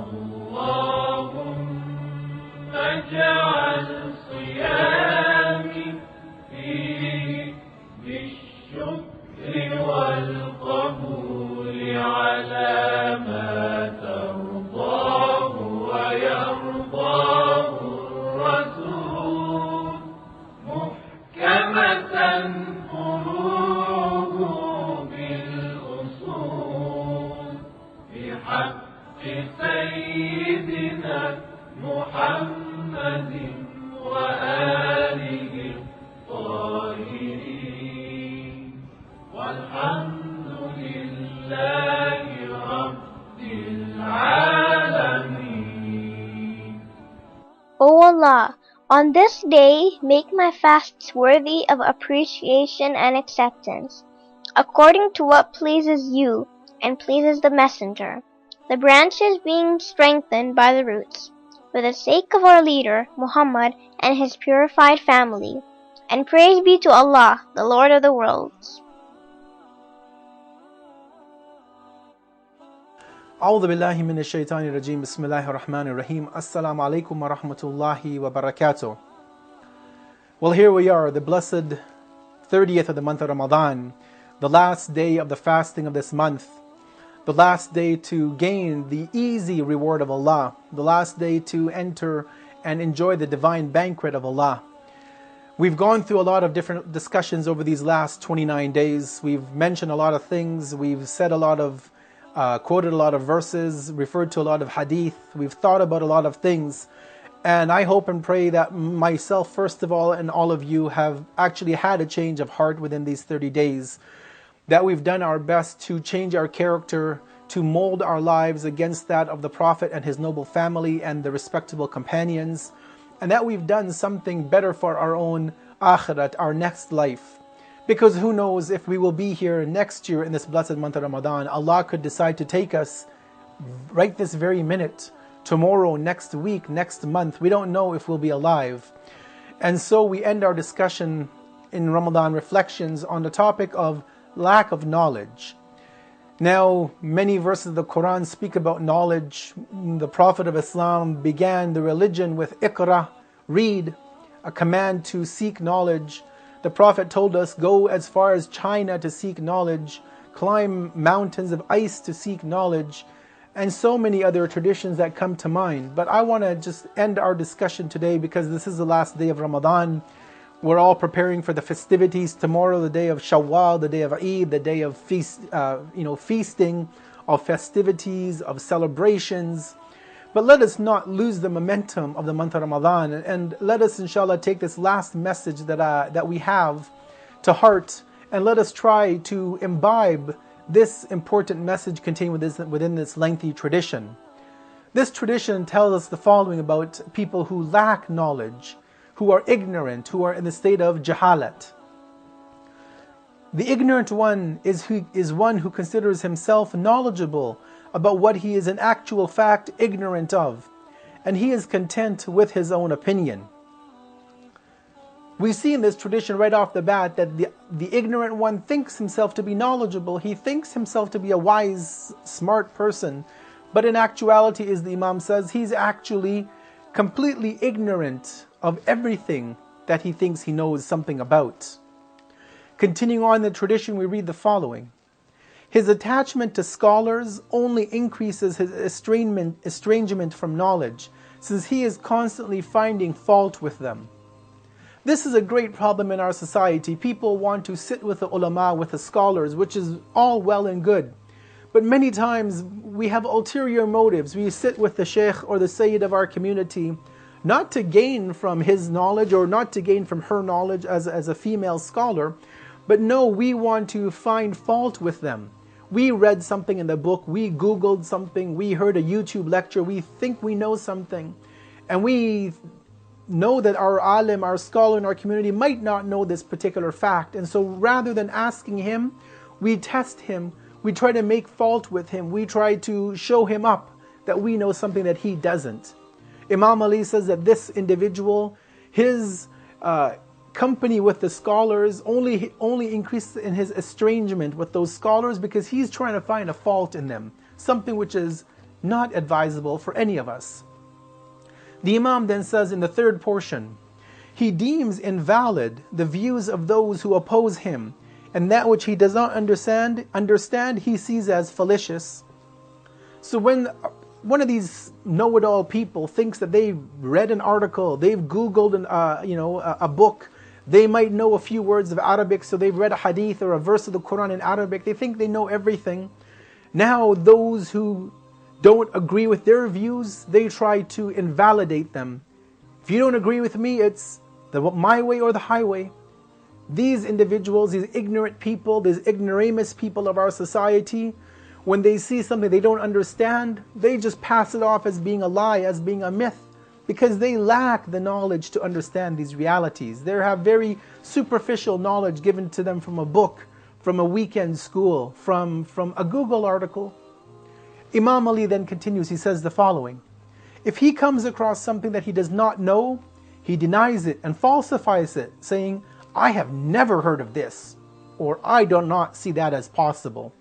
اللهم اجعل صيامي فيه بالشكر والقبول على ما ترضاه ويرضاه الرسول محكمة قلوب بالأصول بحق سيدنا محمد وآله الطاهرين والحمد لله رب العالمين. O Allah, on this day make my fasts worthy of appreciation and acceptance, according to what pleases you and pleases the Messenger, the branches being strengthened by the roots, for the sake of our leader, Muhammad, and his purified family. And praise be to Allah, the Lord of the worlds. أعوذ بالله من الشيطان الرجيم بسم الله الرحمن الرحيم السلام عليكم ورحمة الله وبركاته. Well, here we are, the blessed 30th of the month of Ramadan, the last day of the fasting of this month, the last day to gain the easy reward of Allah, the last day to enter and enjoy the divine banquet of Allah. We've gone through a lot of different discussions over these last 29 days. We've mentioned a lot of things. We've said a lot of quoted a lot of verses, referred to a lot of hadith. We've thought about a lot of things. And I hope and pray that myself, first of all, and all of you have actually had a change of heart within these 30 days. That we've done our best to change our character, to mold our lives against that of the Prophet and his noble family and the respectable companions. And that we've done something better for our own akhirat, our next life. Because who knows if we will be here next year in this blessed month of Ramadan. Allah could decide to take us right this very minute, tomorrow, next week, next month. We don't know if we'll be alive. And so we end our discussion in Ramadan Reflections on the topic of lack of knowledge. Now, many verses of the Quran speak about knowledge. The Prophet of Islam began the religion with Iqra, read, a command to seek knowledge. The Prophet told us, go as far as China to seek knowledge, climb mountains of ice to seek knowledge, and so many other traditions that come to mind. But I want to just end our discussion today because this is the last day of Ramadan. We're all preparing for the festivities. Tomorrow, the day of Shawwal, the day of Eid, the day of feasting, of festivities, of celebrations. But let us not lose the momentum of the month of Ramadan, and let us, inshallah, take this last message that we have to heart, and let us try to imbibe this important message contained within this lengthy tradition. This tradition tells us the following about people who lack knowledge, who are ignorant, who are in the state of jahalat. The ignorant one is one who considers himself knowledgeable about what he is in actual fact ignorant of, and he is content with his own opinion. We see in this tradition right off the bat that the ignorant one thinks himself to be knowledgeable, he thinks himself to be a wise, smart person, but in actuality, as the Imam says, he's actually completely ignorant of everything that he thinks he knows something about. Continuing on the tradition, we read the following. His attachment to scholars only increases his estrangement from knowledge, since he is constantly finding fault with them. This is a great problem in our society. People want to sit with the ulama, with the scholars, which is all well and good. But many times we have ulterior motives. We sit with the sheikh or the sayyid of our community, not to gain from his knowledge or not to gain from her knowledge as a female scholar, but no, we want to find fault with them. We read something in the book, we Googled something, we heard a YouTube lecture, we think we know something, and we know that our alim, our scholar in our community might not know this particular fact. And so rather than asking him, we test him, we try to make fault with him, we try to show him up that we know something that he doesn't. Imam Ali says that this individual, his company with the scholars only increases in his estrangement with those scholars because he's trying to find a fault in them, something which is not advisable for any of us. The Imam then says in the third portion, he deems invalid the views of those who oppose him, and that which he does not understand he sees as fallacious. So when one of these know-it-all people thinks that they've read an article, they've Googled a book, they might know a few words of Arabic, so they've read a hadith or a verse of the Quran in Arabic, they think they know everything. Now those who don't agree with their views, they try to invalidate them. If you don't agree with me, it's my way or the highway. These individuals, these ignorant people, these ignoramus people of our society, when they see something they don't understand, they just pass it off as being a lie, as being a myth, because they lack the knowledge to understand these realities. They have very superficial knowledge given to them from a book, from a weekend school, from a Google article. Imam Ali then continues, he says the following: if he comes across something that he does not know, he denies it and falsifies it, saying, I have never heard of this, or I do not see that as possible.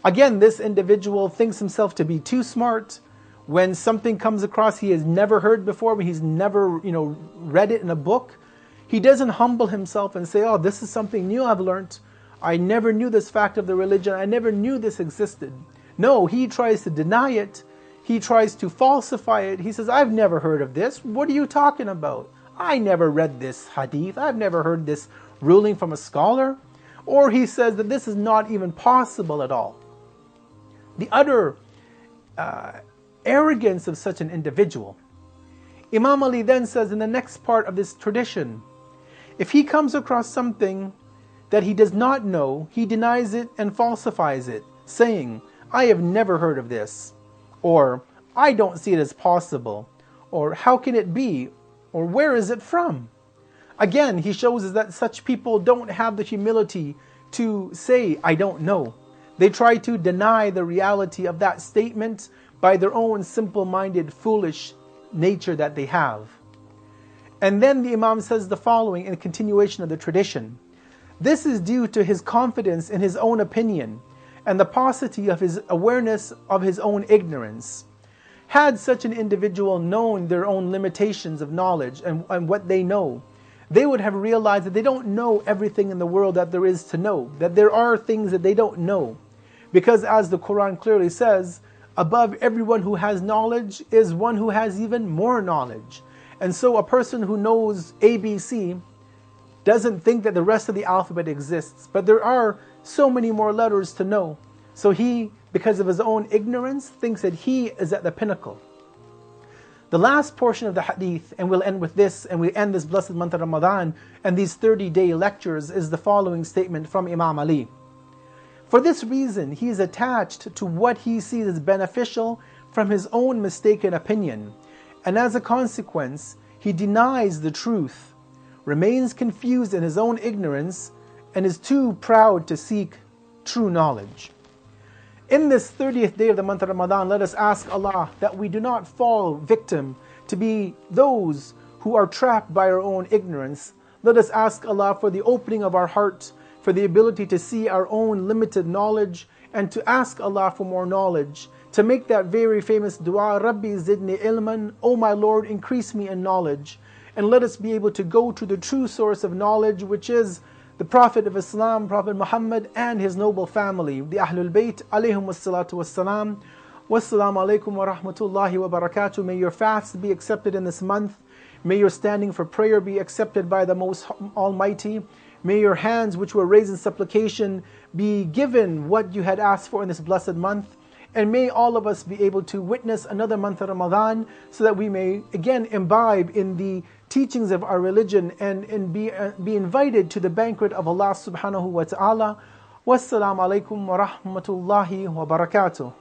Again, this individual thinks himself to be too smart. When something comes across he has never heard before, when he's never read it in a book, he doesn't humble himself and say, oh, this is something new I've learned. I never knew this fact of the religion. I never knew this existed. No, he tries to deny it. He tries to falsify it. He says, I've never heard of this. What are you talking about? I never read this hadith. I've never heard this ruling from a scholar. Or he says that this is not even possible at all. The utter arrogance of such an individual. Imam Ali then says in the next part of this tradition, if he comes across something that he does not know, he denies it and falsifies it, saying, I have never heard of this, or I don't see it as possible, or how can it be, or where is it from? Again, he shows us that such people don't have the humility to say, I don't know. They try to deny the reality of that statement by their own simple-minded, foolish nature that they have. And then the Imam says the following in continuation of the tradition. This is due to his confidence in his own opinion and the paucity of his awareness of his own ignorance. Had such an individual known their own limitations of knowledge and what they know, they would have realized that they don't know everything in the world that there is to know, that there are things that they don't know. Because as the Quran clearly says, above everyone who has knowledge is one who has even more knowledge. And so a person who knows ABC doesn't think that the rest of the alphabet exists, but there are so many more letters to know. So he, because of his own ignorance, thinks that he is at the pinnacle. The last portion of the hadith, and we'll end with this, and we end this blessed month of Ramadan and these 30-day lectures, is the following statement from Imam Ali. For this reason, he is attached to what he sees as beneficial from his own mistaken opinion, and as a consequence, he denies the truth, remains confused in his own ignorance, and is too proud to seek true knowledge. In this 30th day of the month of Ramadan, let us ask Allah that we do not fall victim to be those who are trapped by our own ignorance. Let us ask Allah for the opening of our heart, for the ability to see our own limited knowledge, and to ask Allah for more knowledge, to make that very famous dua, Rabbi zidni ilman, O my Lord, increase me in knowledge. And let us be able to go to the true source of knowledge, which is the Prophet of Islam, Prophet Muhammad, and his noble family, the Ahlul Bayt, alayhum wassalatu wassalam. Wassalamu alaikum wa rahmatullahi wa barakatuh. May your fasts be accepted in this month. May your standing for prayer be accepted by the Most Almighty. May your hands which were raised in supplication be given what you had asked for in this blessed month. And may all of us be able to witness another month of Ramadan so that we may again imbibe in the teachings of our religion and be invited to the banquet of Allah subhanahu wa ta'ala. Wassalamu alaikum wa rahmatullahi wa barakatuh.